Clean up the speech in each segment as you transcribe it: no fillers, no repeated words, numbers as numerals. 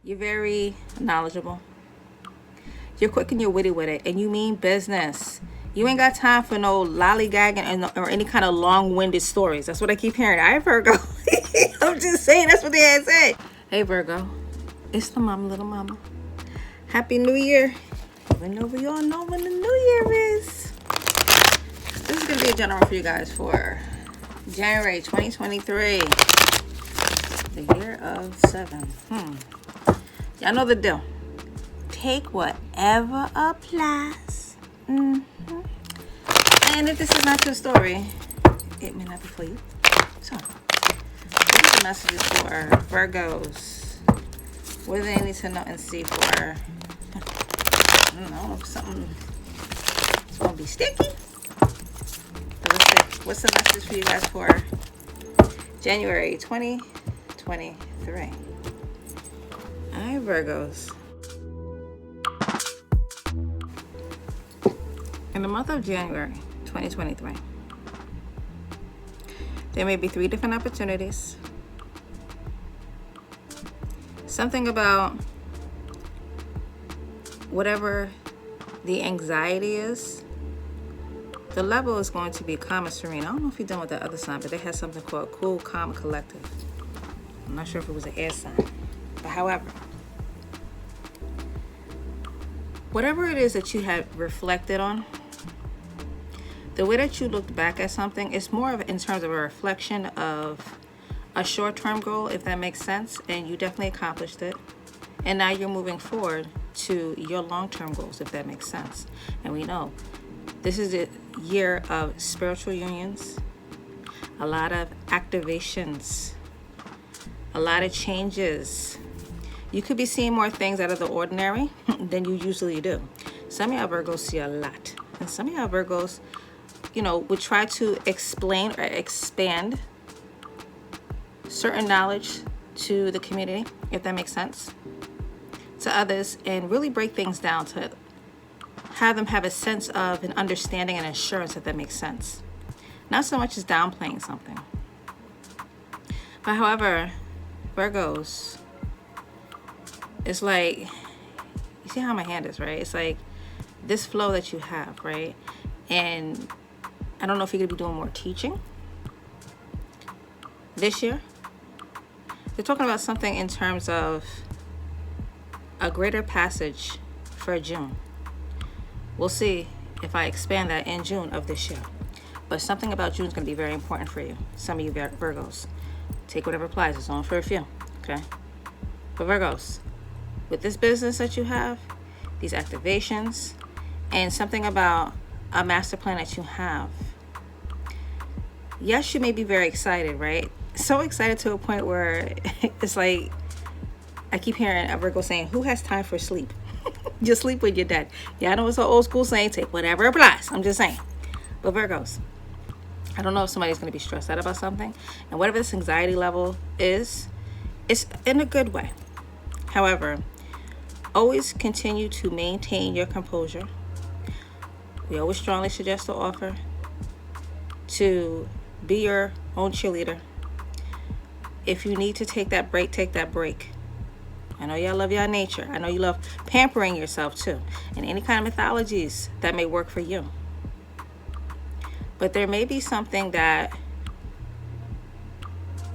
You're very knowledgeable. You're quick and you're witty with it, and you mean business. You ain't got time for no lollygagging or any kind of long-winded stories. That's what I keep hearing. All right, Virgo. I'm just saying, that's what they had said. Hey, Virgo. It's the mama, little mama. Happy New Year. Even though we all know when the New Year is. This is going to be a general for you guys for January 2023. The year of 7. Y'all know the deal. Take whatever applies. And if this is not your story, it may not be for you. So, these are the messages for Virgos. What do they need to know and see for, I don't know, something it's going to be sticky. But let's see, what's the message for you guys for January 2023? All right, Virgos. In the month of January 2023, there may be 3 different opportunities. Something about whatever the anxiety is, the level is going to be calm and serene. I don't know if you're done with that other sign, but they had something called cool, calm, collective. I'm not sure if it was an air sign. But however, whatever it is that you have reflected on, the way that you looked back at something, it's more of in terms of a reflection of a short-term goal, if that makes sense, and you definitely accomplished it. And now you're moving forward to your long-term goals, if that makes sense. And we know this is a year of spiritual unions, a lot of activations, a lot of changes. You could be seeing more things out of the ordinary than you usually do. Some of y'all Virgos see a lot. And some of y'all Virgos, would try to explain or expand certain knowledge to the community, if that makes sense, to others, and really break things down to have them have a sense of an understanding and assurance, if that makes sense. Not so much as downplaying something. But however, Virgos, it's like, you see how my hand is, right? It's like this flow that you have, right? And I don't know if you're going to be doing more teaching this year. They're talking about something in terms of a greater passage for June. We'll see if I expand that in June of this year. But something about June is going to be very important for you. Some of you Virgos. Take whatever applies. It's only for a few. Okay? But Virgos, with this business that you have, these activations, and something about a master plan that you have, yes, you may be very excited, right? So excited to a point where it's like, I keep hearing a Virgo saying, who has time for sleep? Just sleep when you're dead. Yeah, I know it's an old school saying, take whatever applies. I'm just saying. But Virgos, I don't know if somebody's going to be stressed out about something. And whatever this anxiety level is, it's in a good way. However, always continue to maintain your composure. We always strongly suggest to offer to be your own cheerleader. If you need to take that break, take that break. I know y'all love your nature. I know you love pampering yourself too. And any kind of mythologies that may work for you. But there may be something that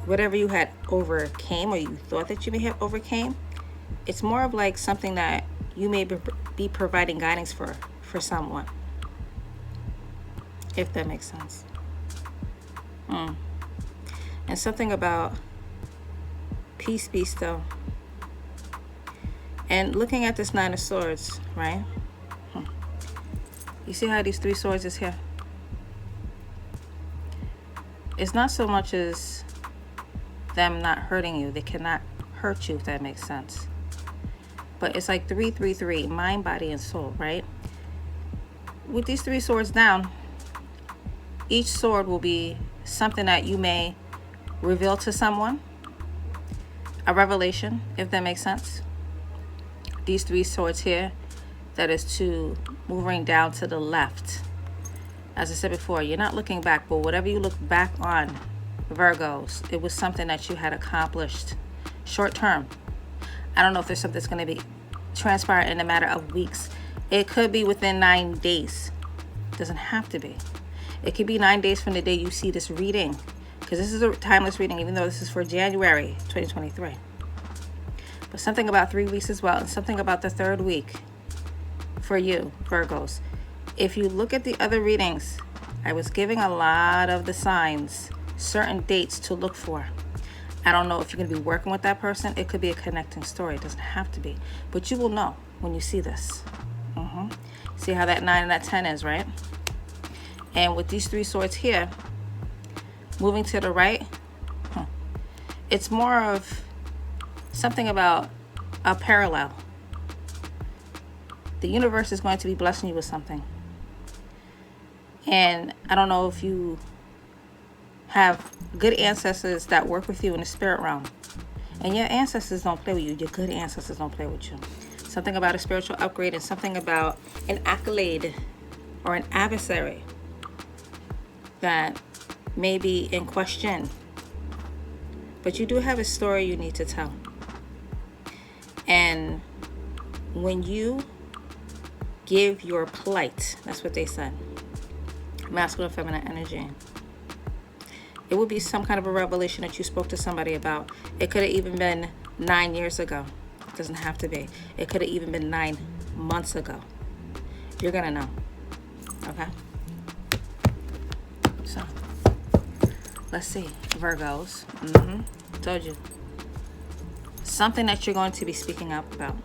whatever you had overcame or you thought that you may have overcame, it's more of like something that you may be providing guidance for someone. If that makes sense. And something about peace be still. And looking at this 9 of Swords, right? You see how these 3 swords is here? It's not so much as them not hurting you. They cannot hurt you, if that makes sense. But it's like 333, mind, body, and soul, right? With these 3 swords down, each sword will be something that you may reveal to someone. A revelation, if that makes sense. These 3 swords here, that is to moving down to the left. As I said before, you're not looking back, but whatever you look back on, Virgos, it was something that you had accomplished short term. I don't know if there's something that's going to be transpiring in a matter of weeks. It could be within 9 days. Doesn't have to be. It could be 9 days from the day you see this reading, because this is a timeless reading, even though this is for January 2023. But something about 3 weeks as well, and something about the 3rd week for you, Virgos. If you look at the other readings, I was giving a lot of the signs, certain dates to look for. I don't know if you're going to be working with that person. It could be a connecting story. It doesn't have to be. But you will know when you see this. See how that 9 and that 10 is, right? And with these 3 swords here, moving to the right, it's more of something about a parallel. The universe is going to be blessing you with something. And I don't know if you have good ancestors that work with you in the spirit realm. And your ancestors don't play with you. Your good ancestors don't play with you. Something about a spiritual upgrade and something about an accolade or an adversary that may be in question. But you do have a story you need to tell. And when you give your plight, that's what they said, masculine, feminine energy, it would be some kind of a revelation that you spoke to somebody about. It could have even been 9 years ago. It doesn't have to be. It could have even been 9 months ago. You're gonna know. Okay? So, let's see. Virgos. Told you. Something that you're going to be speaking up about.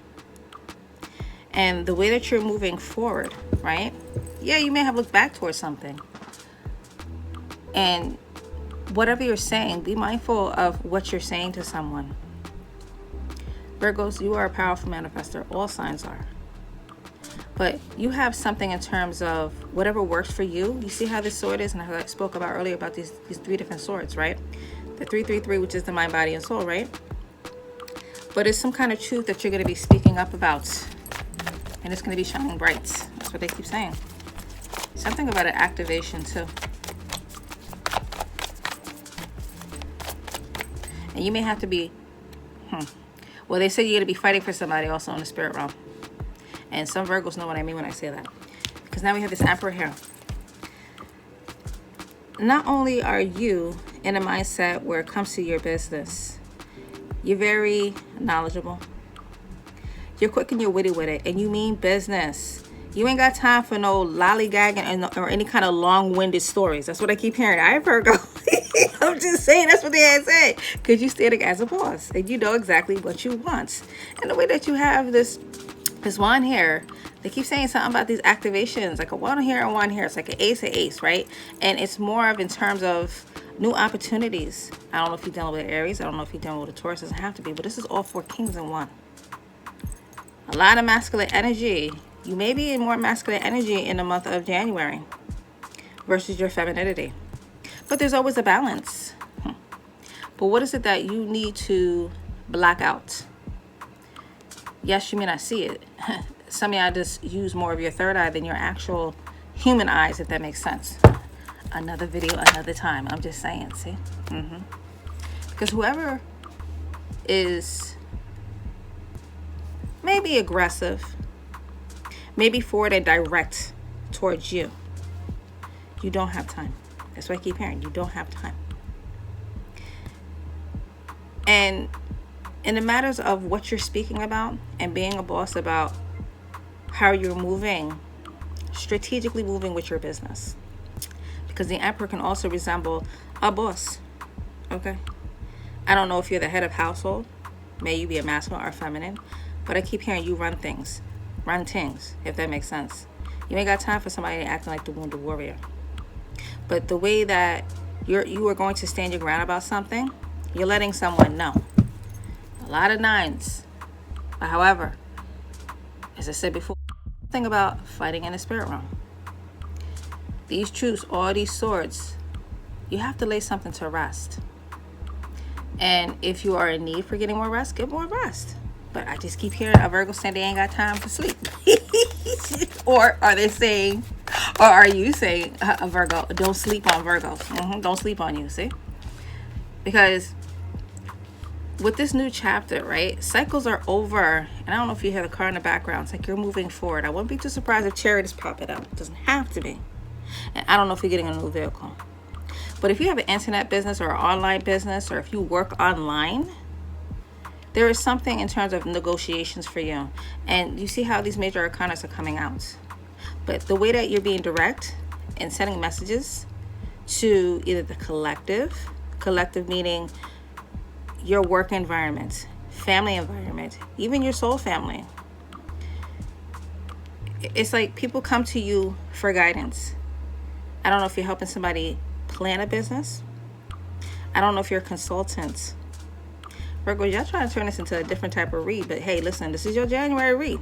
And the way that you're moving forward, right? Yeah, you may have looked back towards something. And whatever you're saying, be mindful of what you're saying to someone. Virgos, you are a powerful manifester. All signs are. But you have something in terms of whatever works for you. You see how this sword is, and how I spoke about earlier about these 3 different swords, right? The 333, which is the mind, body, and soul, right? But it's some kind of truth that you're going to be speaking up about. And it's going to be shining bright. That's what they keep saying. Something about an activation, too. And you may have to be, well, they say you're going to be fighting for somebody also in the spirit realm. And some Virgos know what I mean when I say that. Because now we have this Emperor here. Not only are you in a mindset where it comes to your business, you're very knowledgeable. You're quick and you're witty with it. And you mean business. You ain't got time for no lollygagging or any kind of long-winded stories. That's what I keep hearing. I Virgo. I'm just saying, that's what they had said. Because you're standing as a boss. And you know exactly what you want. And the way that you have this wand here, they keep saying something about these activations. Like a wand here and one here. It's like an ace, right? And it's more of in terms of new opportunities. I don't know if you're dealing with Aries. I don't know if you're dealing with a Taurus. It doesn't have to be. But this is all 4 kings in one. A lot of masculine energy. You may be in more masculine energy in the month of January versus your femininity. But there's always a balance. But what is it that you need to black out? Yes, you may not see it. Some of y'all just use more of your third eye than your actual human eyes, if that makes sense. Another video, another time. I'm just saying, see? Because whoever is maybe aggressive, maybe forward and direct towards you, you don't have time. That's what I keep hearing. You don't have time. And in the matters of what you're speaking about and being a boss about how you're moving, strategically moving with your business. Because the Emperor can also resemble a boss. Okay? I don't know if you're the head of household. May you be a masculine or feminine. But I keep hearing you run things. Run things, if that makes sense. You ain't got time for somebody acting like the wounded warrior. But the way that you are going to stand your ground about something, you're letting someone know. A lot of 9s. But however, as I said before, think about fighting in the spirit realm. These truths, all these swords, you have to lay something to rest. And if you are in need for getting more rest, get more rest. But I just keep hearing a Virgo saying they ain't got time to sleep. Or are they saying, or are you saying, a Virgo, don't sleep on Virgos. Don't sleep on you, see? Because with this new chapter, right? Cycles are over. And I don't know if you hear the car in the background. It's like you're moving forward. I wouldn't be too surprised if Chariot is popping up. It doesn't have to be. And I don't know if you're getting a new vehicle. But if you have an internet business or an online business, or if you work online, there is something in terms of negotiations for you. And you see how these major arcanas are coming out. But the way that you're being direct and sending messages to either the collective meaning your work environment, family environment, even your soul family. It's like people come to you for guidance. I don't know if you're helping somebody plan a business. I don't know if you're a consultant. Virgo, y'all trying to turn this into a different type of read, but hey, listen, this is your January read.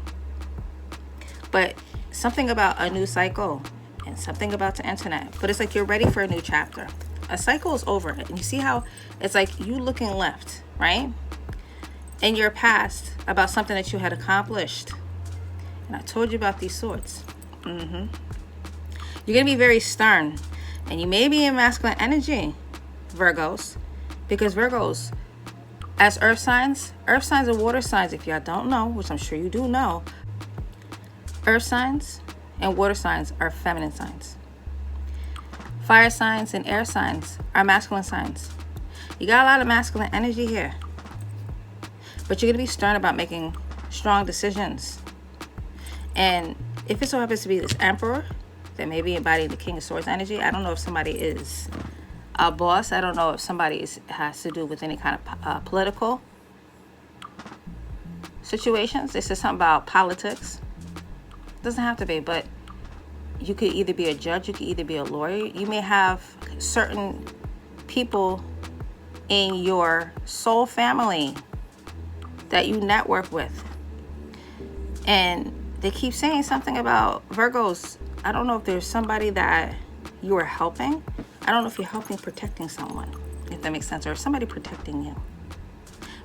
But something about a new cycle and something about the internet. But it's like you're ready for a new chapter. A cycle is over. And you see how it's like you looking left, right? In your past about something that you had accomplished. And I told you about these swords. You're going to be very stern. And you may be in masculine energy, Virgos. Because Virgos, as earth signs are water signs. If y'all don't know, which I'm sure you do know, earth signs and water signs are feminine signs. Fire signs and air signs are masculine signs. You got a lot of masculine energy here. But you're going to be stern about making strong decisions. And if it so happens to be this emperor that may be embodying the King of Swords energy, I don't know if somebody is a boss. I don't know if somebody has to do with any kind of political situations. This is something about politics. Doesn't have to be, but you could either be a judge, you could either be a lawyer. You may have certain people in your soul family that you network with. And they keep saying something about Virgos. I don't know if there's somebody that you are helping. I don't know if you're helping protecting someone, if that makes sense, or somebody protecting you.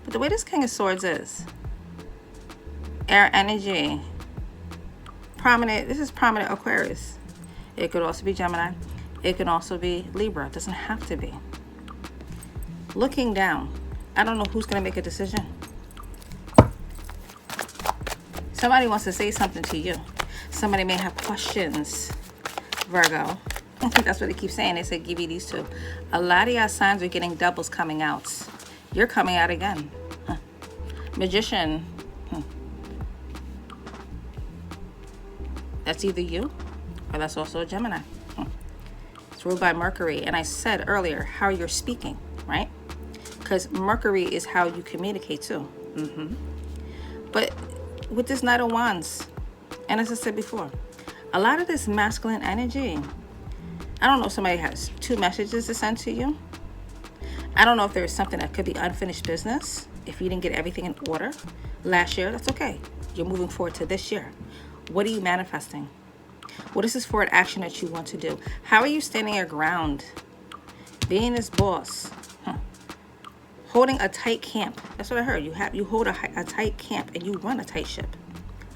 But the way this King of Swords is, air energy, prominent, this is prominent Aquarius. It could also be Gemini. It could also be Libra. It doesn't have to be. Looking down, I don't know who's going to make a decision. Somebody wants to say something to you. Somebody may have questions, Virgo. That's what they keep saying. They say give you these two. A lot of y'all signs are getting doubles coming out. You're coming out again. Magician. That's either you or that's also a Gemini. It's ruled by Mercury. And I said earlier how you're speaking, right? Because Mercury is how you communicate too. But with this Knight of Wands, and as I said before, a lot of this masculine energy, I don't know if somebody has two messages to send to you. I don't know if there's something that could be unfinished business. If you didn't get everything in order last year, that's okay. You're moving forward to this year. What are you manifesting? What is this forward action that you want to do? How are you standing your ground? Being this boss. Holding a tight camp. That's what I heard. You hold a tight camp and you run a tight ship.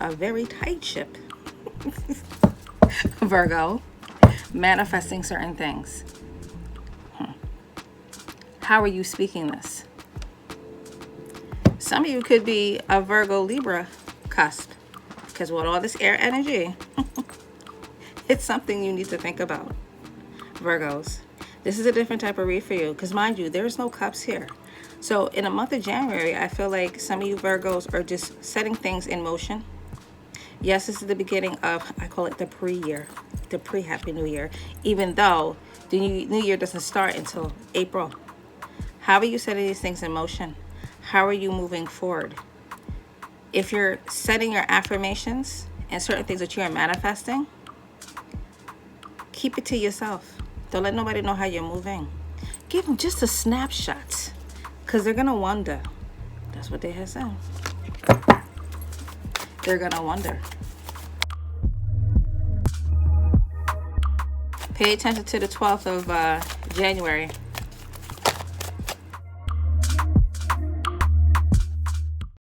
A very tight ship. Virgo. Manifesting certain things. How are you speaking this? Some of you could be a Virgo Libra cusp. Because with all this air energy, it's something you need to think about. Virgos. This is a different type of read for you. Because mind you, there's no cups here. So in the month of January, I feel like some of you Virgos are just setting things in motion. Yes, this is the beginning of, I call it the pre-year, the pre-Happy New Year, even though the New Year doesn't start until April. How are you setting these things in motion? How are you moving forward? If you're setting your affirmations and certain things that you're manifesting, keep it to yourself. Don't let nobody know how you're moving. Give them just a snapshot. Because they're going to wonder. That's what they have said. They're going to wonder. Pay attention to the 12th of January.